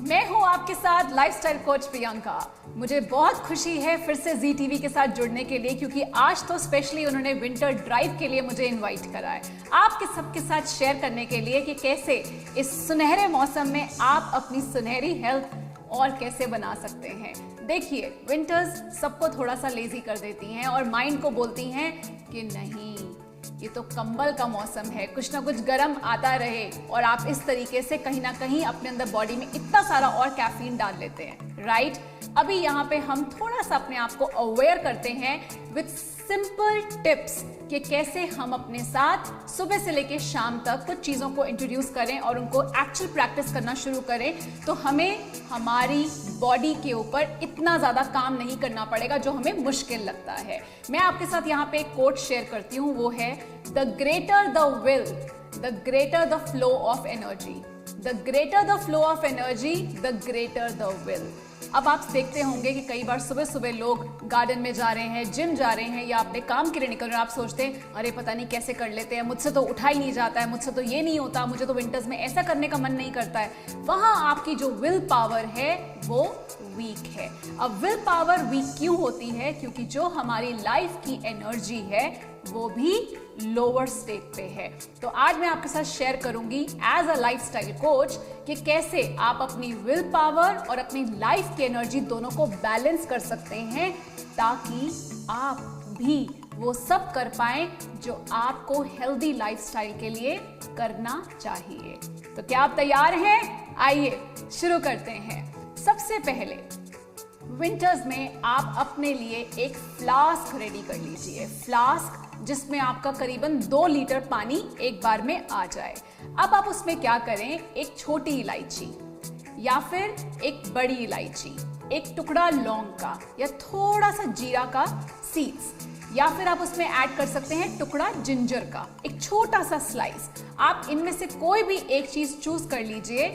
मैं हूं आपके साथ लाइफस्टाइल कोच प्रियंका। मुझे बहुत खुशी है फिर से जी टीवी के साथ जुड़ने के लिए, क्योंकि आज तो स्पेशली उन्होंने विंटर ड्राइव के लिए मुझे इनवाइट करा है आपके सबके साथ शेयर करने के लिए कि कैसे इस सुनहरे मौसम में आप अपनी सुनहरी हेल्थ और कैसे बना सकते हैं। देखिए, विंटर्स सबको थोड़ा सा लेजी कर देती हैं और माइंड को बोलती हैं कि नहीं, ये तो कंबल का मौसम है, कुछ ना कुछ गर्म आता रहे, और आप इस तरीके से कहीं ना कहीं अपने अंदर बॉडी में इतना सारा और कैफीन डाल लेते हैं, राइट। अभी यहाँ पे हम थोड़ा सा अपने आप को अवेयर करते हैं विद सिंपल टिप्स कि कैसे हम अपने साथ सुबह से लेके शाम तक कुछ चीज़ों को इंट्रोड्यूस करें और उनको एक्चुअल प्रैक्टिस करना शुरू करें, तो हमें हमारी बॉडी के ऊपर इतना ज़्यादा काम नहीं करना पड़ेगा जो हमें मुश्किल लगता है। मैं आपके साथ यहाँ पे एक कोट शेयर करती हूँ, वो है the greater the will the greater the flow of energy, the greater the flow of energy the greater the will. अब आप देखते होंगे कि कई बार सुबह सुबह लोग गार्डन में जा रहे हैं, जिम जा रहे हैं या अपने काम के लिए निकल रहे हैं। आप सोचते हैं अरे पता नहीं कैसे कर लेते हैं, मुझसे तो उठा ही नहीं जाता है, मुझसे तो ये नहीं होता, मुझे तो विंटर्स में ऐसा करने का मन नहीं करता है। वहां आपकी जो विल पावर है वो वीक है। अब विल पावर वीक क्यों होती है? क्योंकि जो हमारी लाइफ की एनर्जी है वो भी लोअर स्टेट पे है। तो आज मैं आपके साथ शेयर करूंगी एज अ लाइफस्टाइल कोच कि कैसे आप अपनी विल पावर और अपनी लाइफ की एनर्जी दोनों को बैलेंस कर सकते हैं, ताकि आप भी वो सब कर पाएं जो आपको हेल्दी लाइफस्टाइल के लिए करना चाहिए। तो क्या आप तैयार हैं? आइए शुरू करते हैं। सबसे पहले विंटर्स में आप अपने लिए एक फ्लास्क रेडी कर लीजिए, फ्लास्क जिसमें आपका करीबन 2 लीटर पानी एक बार में आ जाए। अब आप उसमें क्या करें, एक छोटी इलायची या फिर एक बड़ी इलायची, एक टुकड़ा लौंग का या थोड़ा सा जीरा का सीड्स, या फिर आप उसमें ऐड कर सकते हैं टुकड़ा जिंजर का, एक छोटा सा स्लाइस। आप इनमें से कोई भी एक चीज चूज कर लीजिए,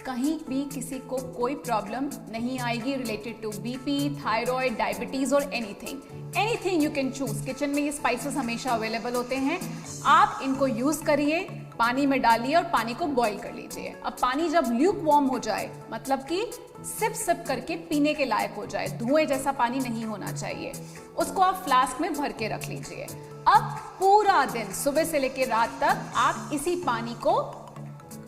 कहीं भी किसी को कोई प्रॉब्लम नहीं आएगी related to BP, thyroid, diabetes और anything you can choose. Kitchen में ये स्पाइसेस हमेशा अवेलेबल होते हैं, आप इनको यूज करिए, पानी में डालिए और पानी को बॉईल कर लीजिए। अब पानी जब ल्यूक वार्म हो जाए, मतलब कि सिप सिप करके पीने के लायक हो जाए, धुएं जैसा पानी नहीं होना चाहिए, उसको आप फ्लास्क में भर के रख लीजिए। अब पूरा दिन सुबह से लेकर रात तक आप इसी पानी को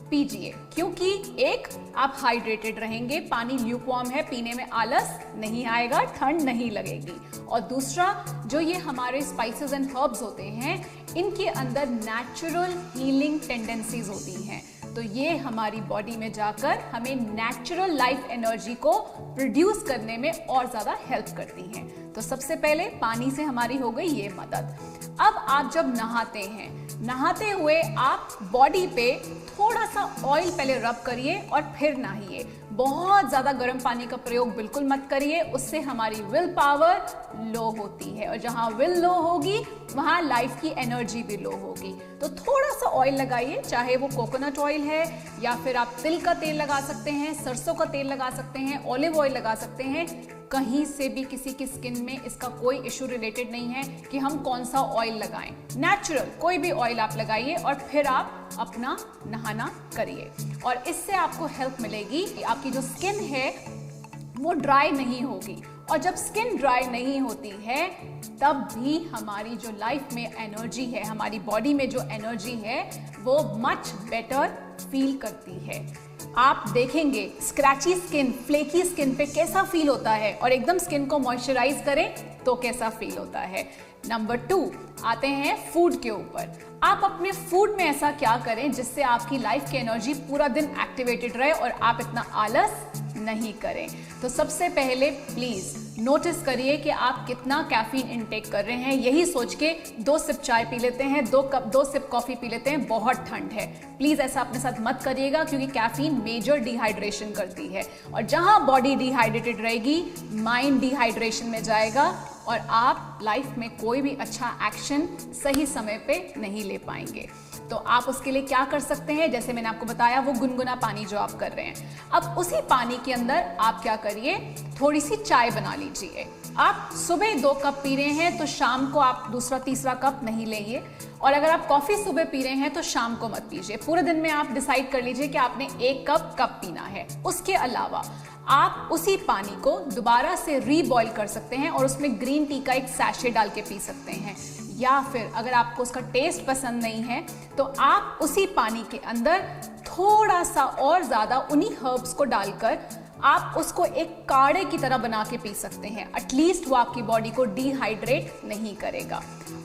पीजिए, क्योंकि एक आप हाइड्रेटेड रहेंगे, पानी ल्यूकवार्म है, पीने में आलस नहीं आएगा, ठंड नहीं लगेगी, और दूसरा जो ये हमारे स्पाइसेस एंड हर्ब्स होते हैं इनके अंदर नेचुरल हीलिंग टेंडेंसीज होती हैं, तो ये हमारी बॉडी में जाकर हमें नेचुरल लाइफ एनर्जी को प्रोड्यूस करने में और ज्यादा हेल्प करती हैं। तो सबसे पहले पानी से हमारी हो गई ये मदद। अब आप जब नहाते हैं, नहाते हुए आप बॉडी पे थोड़ा सा ऑयल पहले रब करिए और फिर नहाइए। बहुत ज्यादा गर्म पानी का प्रयोग बिल्कुल मत करिए, उससे हमारी विल पावर लो होती है, और जहां विल लो होगी वहां लाइफ की एनर्जी भी लो होगी। तो थोड़ा सा ऑयल लगाइए, चाहे वो कोकोनट ऑयल है या फिर आप तिल का तेल लगा सकते हैं, सरसों का तेल लगा सकते हैं, ऑलिव ऑयल लगा सकते हैं। कहीं से भी किसी की स्किन में इसका कोई इशू रिलेटेड नहीं है कि हम कौन सा ऑयल लगाएं। नेचुरल कोई भी ऑयल आप लगाइए और फिर आप अपना नहाना करिए, और इससे आपको हेल्प मिलेगी कि आपकी जो स्किन है वो ड्राई नहीं होगी, और जब स्किन ड्राई नहीं होती है तब भी हमारी जो लाइफ में एनर्जी है, हमारी बॉडी में जो एनर्जी है वो मच बेटर फील करती है। आप देखेंगे स्क्रैची स्किन, फ्लेकी स्किन पे कैसा फील होता है, और एकदम स्किन को मॉइस्चराइज करें तो कैसा फील होता है। नंबर 2 आते हैं फूड के ऊपर। आप अपने फूड में ऐसा क्या करें जिससे आपकी लाइफ की एनर्जी पूरा दिन एक्टिवेटेड रहे और आप इतना आलस नहीं करें। तो सबसे पहले प्लीज नोटिस करिए कि आप कितना कैफीन इनटेक कर रहे हैं। यही सोच के 2 सिप चाय पी लेते हैं, 2 सिप कॉफी पी लेते हैं, बहुत ठंड है। प्लीज ऐसा अपने साथ मत करिएगा, क्योंकि कैफीन मेजर डिहाइड्रेशन करती है, और जहां बॉडी डिहाइड्रेटेड रहेगी माइंड डिहाइड्रेशन में जाएगा, और आप लाइफ में कोई भी अच्छा एक्शन सही समय पे नहीं ले पाएंगे। तो आप उसके लिए क्या कर सकते हैं, जैसे मैंने आपको बताया वो गुनगुना पानी जो आप कर रहे हैं, अब उसी पानी के अंदर आप क्या करिए, थोड़ी सी चाय बना लीजिए। आप सुबह 2 कप पी रहे हैं तो शाम को आप दूसरा तीसरा कप नहीं लेंगे, और अगर आप कॉफी सुबह पी रहे हैं तो शाम को मत पीजिए। पूरे दिन में आप डिसाइड कर लीजिए कि आपने 1 कप कब पीना है। उसके अलावा आप उसी पानी को दोबारा से रीबॉईल कर सकते हैं और उसमें ग्रीन टी का एक सैशे डाल के पी सकते हैं, या फिर अगर आपको उसका टेस्ट पसंद नहीं है तो आप उसी पानी के अंदर थोड़ा सा और ज्यादा उन्हीं हर्ब्स को डालकर आप उसको एक काढ़े की तरह बना के पी सकते हैं। एटलीस्ट वो आपकी बॉडी को डिहाइड्रेट नहीं करेगा।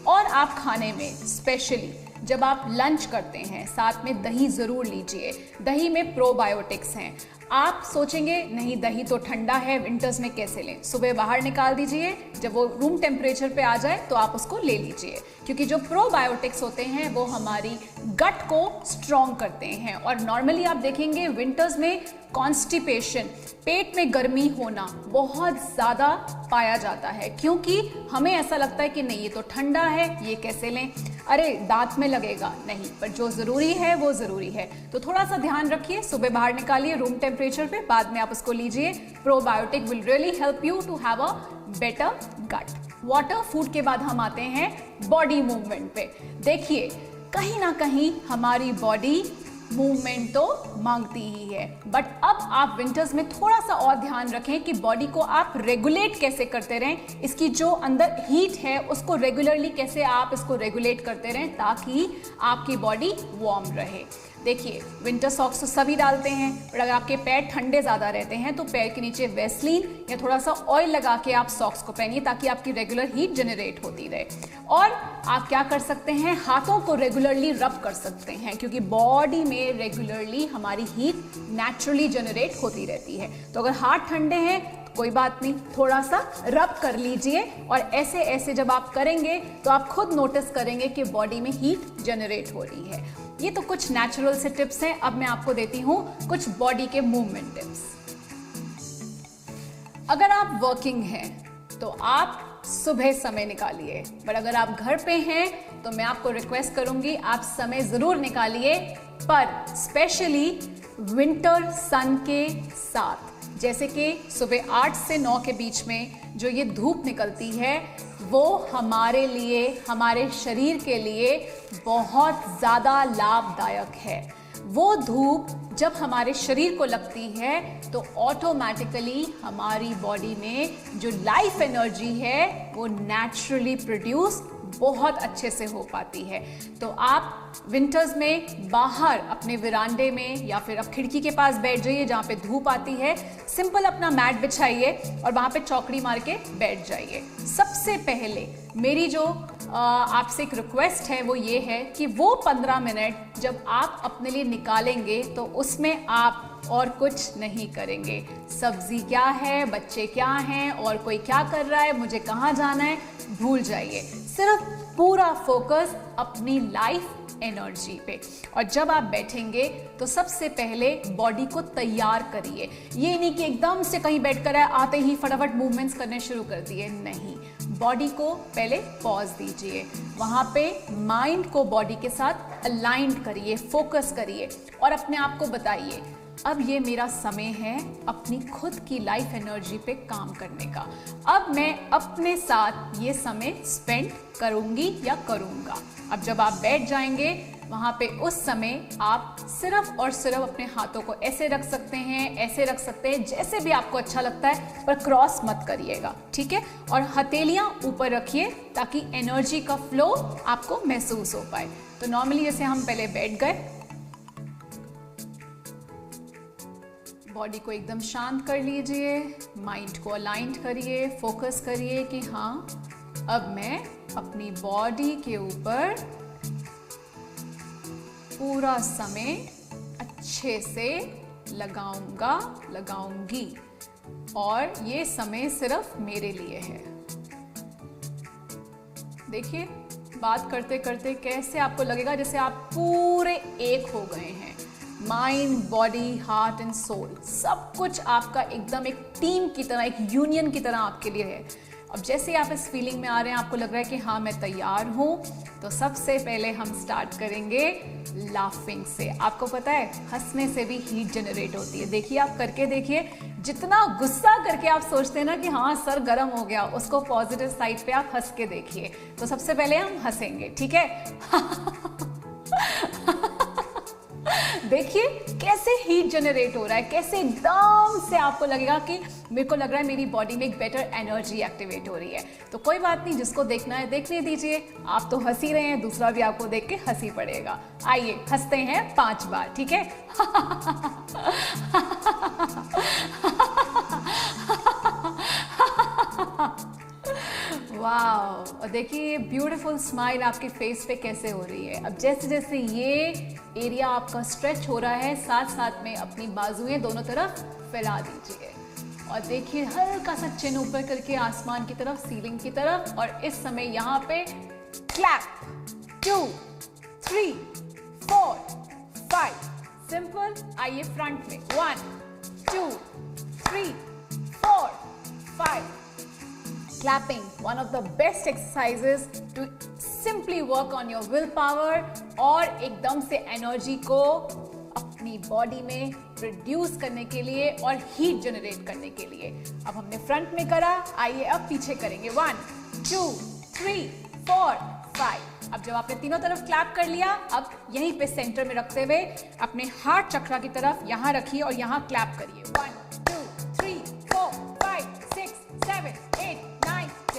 और आप खाने में स्पेशली जब आप लंच करते हैं साथ में दही जरूर लीजिए। दही में प्रोबायोटिक्स हैं। आप सोचेंगे नहीं दही तो ठंडा है, विंटर्स में कैसे लें? सुबह बाहर निकाल दीजिए, जब वो रूम टेम्परेचर पे आ जाए तो आप उसको ले लीजिए, क्योंकि जो प्रोबायोटिक्स होते हैं वो हमारी गट को स्ट्रॉन्ग करते हैं। और नॉर्मली आप देखेंगे विंटर्स में कॉन्स्टिपेशन, पेट में गर्मी होना बहुत ज़्यादा पाया जाता है, क्योंकि हमें ऐसा लगता है कि नहीं ये तो ठंडा है, ये कैसे लें, अरे दांत में लगेगा, नहीं, पर जो ज़रूरी है वो ज़रूरी है। तो थोड़ा सा ध्यान रखिए, सुबह बाहर निकालिए रूम टेम्परेचर पे, बाद में आप उसको लीजिए। Probiotic will really help you to have a better gut. Water, food के बाद हम आते हैं बॉडी मूवमेंट पे। देखिए कहीं ना कहीं हमारी बॉडी मूवमेंट तो मांगती ही है, बट अब आप विंटर्स में थोड़ा सा और ध्यान रखें कि बॉडी को आप रेगुलेट कैसे करते रहें। इसकी जो अंदर हीट है उसको रेगुलरली कैसे आप इसको रेगुलेट करते रहें ताकि आपकी बॉडी वार्म रहे। देखिए विंटर सॉक्स तो सभी डालते हैं, पर अगर आपके पैर ठंडे ज़्यादा रहते हैं तो पैर के नीचे वेस्लीन या थोड़ा सा ऑयल लगा के आप सॉक्स को पहनिए ताकि आपकी रेगुलर हीट जनरेट होती रहे। और आप क्या कर सकते हैं, हाथों को रेगुलरली रब कर सकते हैं, क्योंकि बॉडी में रेगुलरली हमारी हीट नेचुरली जनरेट होती रहती है। तो अगर हाथ ठंडे हैं कोई बात नहीं, थोड़ा सा रब कर लीजिए, और ऐसे ऐसे जब आप करेंगे तो आप खुद नोटिस करेंगे कि बॉडी में हीट जनरेट हो रही है। ये तो कुछ नेचुरल से टिप्स हैं। अब मैं आपको देती हूँ कुछ बॉडी के मूवमेंट टिप्स। अगर आप वर्किंग हैं तो आप सुबह समय निकालिए, पर अगर आप घर पे हैं तो मैं आपको रिक्वेस्ट करूंगी आप समय जरूर निकालिए, पर स्पेशली विंटर सन के साथ। जैसे कि सुबह 8 से 9 के बीच में जो ये धूप निकलती है वो हमारे लिए, हमारे शरीर के लिए बहुत ज़्यादा लाभदायक है। वो धूप जब हमारे शरीर को लगती है तो ऑटोमेटिकली हमारी बॉडी में जो लाइफ एनर्जी है वो नेचुरली प्रोड्यूस बहुत अच्छे से हो पाती है। तो आप विंटर्स में बाहर अपने विरांडे में या फिर आप खिड़की के पास बैठ जाइए जहाँ पे धूप आती है, सिंपल अपना मैट बिछाइए और वहाँ पे चौकड़ी मार के बैठ जाइए। सबसे पहले मेरी जो आपसे एक रिक्वेस्ट है वो ये है कि वो 15 मिनट जब आप अपने लिए निकालेंगे तो उसमें आप और कुछ नहीं करेंगे। सब्जी क्या है, बच्चे क्या हैं, और कोई क्या कर रहा है, मुझे कहाँ जाना है, भूल जाइए। सिर्फ पूरा फोकस अपनी लाइफ एनर्जी पे। और जब आप बैठेंगे तो सबसे पहले बॉडी को तैयार करिए। ये नहीं कि एकदम से कहीं बैठकर आते ही फटाफट मूवमेंट्स करने शुरू कर दिए, नहीं। बॉडी को पहले पॉज दीजिए, वहाँ पे माइंड को बॉडी के साथ अलाइंड करिए, फोकस करिए और अपने आप को बताइए अब ये मेरा समय है अपनी खुद की लाइफ एनर्जी पे काम करने का। अब मैं अपने साथ ये समय स्पेंड करूंगी या करूंगा। अब जब आप बैठ जाएंगे वहाँ पे उस समय आप सिर्फ और सिर्फ अपने हाथों को ऐसे रख सकते हैं, ऐसे रख सकते हैं, जैसे भी आपको अच्छा लगता है, पर क्रॉस मत करिएगा, ठीक है। और हथेलियाँ ऊपर रखिए ताकि एनर्जी का फ्लो आपको महसूस हो पाए। तो नॉर्मली जैसे हम पहले बैठ गए, बॉडी को एकदम शांत कर लीजिए, माइंड को अलाइन करिए, फोकस करिए कि हाँ अब मैं अपनी बॉडी के ऊपर पूरा समय अच्छे से लगाऊंगी और ये समय सिर्फ मेरे लिए है। देखिए बात करते करते कैसे आपको लगेगा जैसे आप पूरे एक हो गए हैं। Mind, body, heart and soul सब कुछ आपका एकदम एक टीम की तरह, एक यूनियन की तरह आपके लिए है। अब जैसे आप इस फीलिंग में आ रहे हैं, आपको लग रहा है कि हाँ मैं तैयार हूँ, तो सबसे पहले हम स्टार्ट करेंगे लाफिंग से। आपको पता है हंसने से भी हीट जनरेट होती है। देखिए, आप करके देखिए, जितना गुस्सा करके आप सोचते हैं ना कि हाँ सर गर्म हो गया, उसको पॉजिटिव साइड पे आप हंस के देखिए। तो सबसे पहले हम हंसेंगे, ठीक है? देखिए कैसे हीट जनरेट हो रहा है, कैसे एकदम से आपको लगेगा कि मेरे को लग रहा है मेरी बॉडी में एक बेटर एनर्जी एक्टिवेट हो रही है। तो कोई बात नहीं, जिसको देखना है देखने दीजिए। आप तो हंस ही रहे हैं, दूसरा भी आपको देख के हंसी पड़ेगा। आइए हंसते हैं 5 बार, ठीक है? वाह! और देखिए ब्यूटीफुल स्माइल आपके फेस पे कैसे हो रही है। अब जैसे जैसे ये एरिया आपका स्ट्रेच हो रहा है, साथ साथ में अपनी बाजुएं दोनों तरफ फैला दीजिए और देखिए हल्का सा चिन ऊपर करके आसमान की तरफ, सीलिंग की तरफ। और इस समय यहाँ पे क्लैप 2 3 4 5 सिंपल। आइए फ्रंट में 1 2 3 4 5। Clapping, one of the best exercises to simply work on your willpower और एकदम से एनर्जी को अपनी बॉडी में प्रोड्यूस करने के लिए और हीट जनरेट करने के लिए। अब हमने फ्रंट में करा, आइए अब पीछे करेंगे 1 2 3 4 5। अब जब आपने तीनों तरफ क्लैप कर लिया, अब यहीं पे सेंटर में रखते हुए अपने हार्ट चक्रा की तरफ यहाँ रखिए और यहाँ क्लैप करिए 1 2 3 4 5 6 7 8 9 10।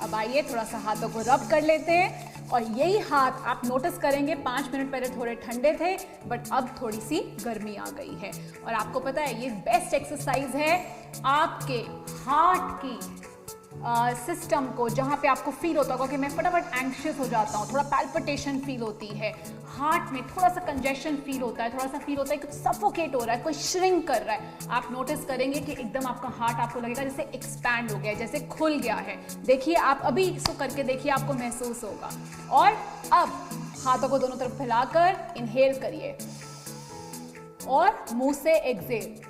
अब आइए थोड़ा सा हाथों को रब कर लेते हैं और यही हाथ आप नोटिस करेंगे 5 मिनट पहले थोड़े ठंडे थे, बट अब थोड़ी सी गर्मी आ गई है। और आपको पता है ये बेस्ट एक्सरसाइज है आपके हार्ट की सिस्टम को, जहाँ पे आपको फील होता होगा कि मैं फटाफट एंग्शियस हो जाता हूँ, थोड़ा पैल्पिटेशन फील होती है, हार्ट में थोड़ा सा कंजेशन फील होता है, थोड़ा सा फील होता है कि सफोकेट हो रहा है, कोई श्रिंक कर रहा है। आप नोटिस करेंगे कि एकदम आपका हार्ट आपको लगेगा जैसे एक्सपैंड हो गया है, जैसे खुल गया है। देखिए आप अभी इसको करके देखिए, आपको महसूस होगा। और अब हाथों को दोनों तरफ फैलाकर इनहेल करिए और मुंह से एक्सहेल।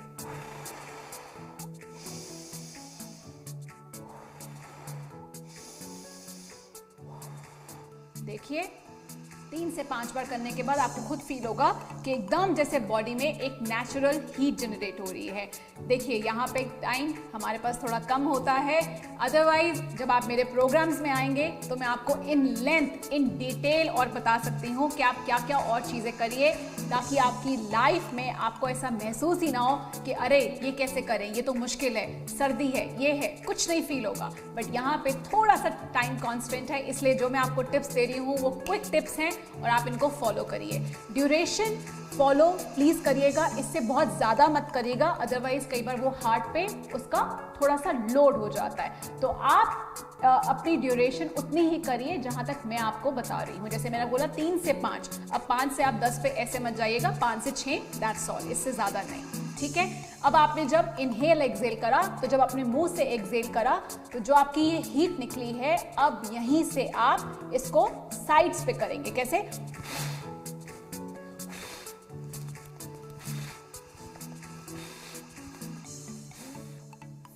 देखिए 3 से 5 बार करने के बाद आपको खुद फील होगा कि एकदम जैसे बॉडी में एक नेचुरल हीट जनरेट हो रही है। देखिए यहाँ पे टाइम हमारे पास थोड़ा कम होता है, अदरवाइज जब आप मेरे प्रोग्राम्स में आएंगे तो मैं आपको इन लेंथ, इन डिटेल और बता सकती हूँ कि आप क्या क्या और चीज़ें करिए, ताकि आपकी लाइफ में आपको ऐसा महसूस ही ना हो कि अरे ये कैसे करें, ये तो मुश्किल है, सर्दी है, ये है, कुछ नहीं फील होगा। बट यहाँ पे थोड़ा सा टाइम कॉन्स्टेंट है, इसलिए जो मैं आपको टिप्स दे रही हूँ वो क्विक टिप्स हैं और आप इनको फॉलो करिए। ड्यूरेशन फॉलो प्लीज करिएगा, इससे बहुत ज्यादा मत करिएगा, अदरवाइज कई बार वो हार्ट पे उसका थोड़ा सा लोड हो जाता है। तो आप अपनी ड्यूरेशन उतनी ही करिए जहां तक मैं आपको बता रही हूँ। जैसे मैंने बोला 3 से 5, अब 5 से आप 10 पे ऐसे मत जाइएगा, 5 से 6 दैट्स ऑल, इससे ज्यादा नहीं, ठीक है। अब आपने जब इनहेल एक्सहेल करा, तो जब आपने मुंह से एक्सहेल करा तो जो आपकी ये हीट निकली है, अब यहीं से आप इसको साइड्स पे करेंगे। कैसे?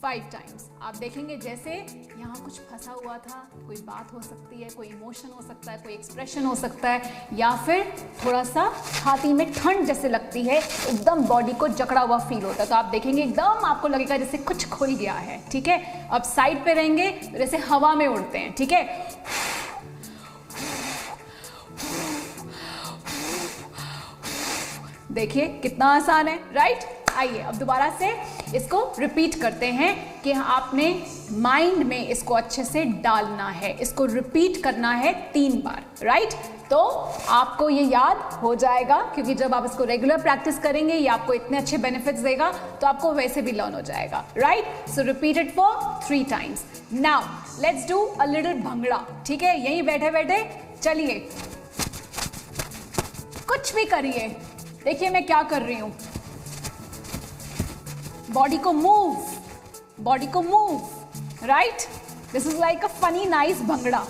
Five times. आप देखेंगे जैसे यहाँ कुछ फंसा हुआ था, कोई बात हो सकती है, कोई इमोशन हो सकता है, कोई एक्सप्रेशन हो सकता है, या फिर थोड़ा सा छाती में ठंड जैसे लगती है, एकदम बॉडी को जकड़ा हुआ फील होता है। तो आप देखेंगे एकदम आपको लगेगा जैसे कुछ खुल गया है, ठीक है। अब साइड पे रहेंगे तो जैसे हवा में उड़ते हैं, ठीक है। देखिए कितना आसान है, राइट। आइए अब दोबारा से इसको रिपीट करते हैं कि आपने माइंड में इसको अच्छे से डालना है, इसको रिपीट करना है 3 बार, राइट। तो आपको ये याद हो जाएगा, क्योंकि जब आप इसको रेगुलर प्रैक्टिस करेंगे ये आपको इतने अच्छे बेनिफिट्स देगा, तो आपको वैसे भी लर्न हो जाएगा, right. So repeat it for 3 times. Now let's do a little bhangra, ठीक है। यहीं बैठे बैठे चलिए, कुछ भी करिए। देखिए मैं क्या कर रही हूं, बॉडी को move, right. This is like a funny nice bhangra.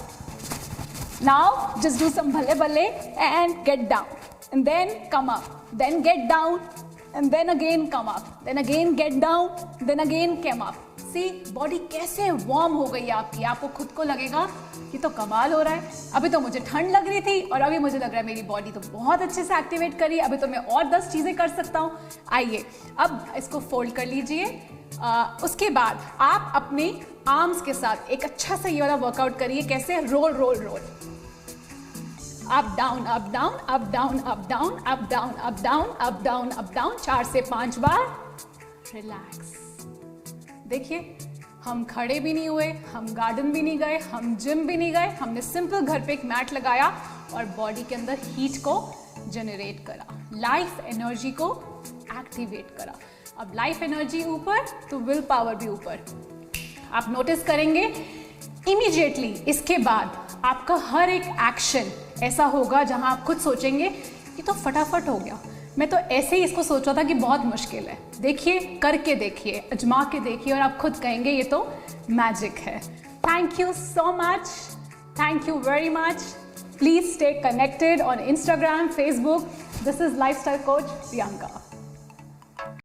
Now just do some भले भले and get down and then come up, then get down and then again come up, then again get down, then again come up. See body कैसे warm हो गई है आपकी, आपको खुद को लगेगा कि तो कमाल हो रहा है। अभी तो मुझे ठंड लग रही थी और अभी मुझे लग रहा है मेरी बॉडी तो बहुत अच्छे से एक्टिवेट करी, अभी तो मैं और 10 चीजें कर सकता हूँ। आइए अब इसको फोल्ड कर लीजिए। उसके बाद आप अपने आर्म्स के साथ एक अच्छा सा ये वाला वर्कआउट करिए। कैसे? Roll roll roll, up down up down up down up down up down up down up down up down, 4 से 5 बार। रिलैक्स। देखिए हम खड़े भी नहीं हुए, हम गार्डन भी नहीं गए, हम जिम भी नहीं गए, हमने सिंपल घर पे एक मैट लगाया और बॉडी के अंदर हीट को जनरेट करा, लाइफ एनर्जी को एक्टिवेट करा। अब लाइफ एनर्जी ऊपर तो विल पावर भी ऊपर। आप नोटिस करेंगे इमीडिएटली इसके बाद आपका हर एक एक्शन ऐसा होगा जहां आप खुद सोचेंगे ये तो फटाफट हो गया, मैं तो ऐसे ही इसको सोच रहा था कि बहुत मुश्किल है। देखिए, करके देखिए, अजमा के देखिए और आप खुद कहेंगे ये तो मैजिक है। Thank you so much, thank you very much. Please stay connected on Instagram, Facebook. This is Lifestyle Coach Priyanka.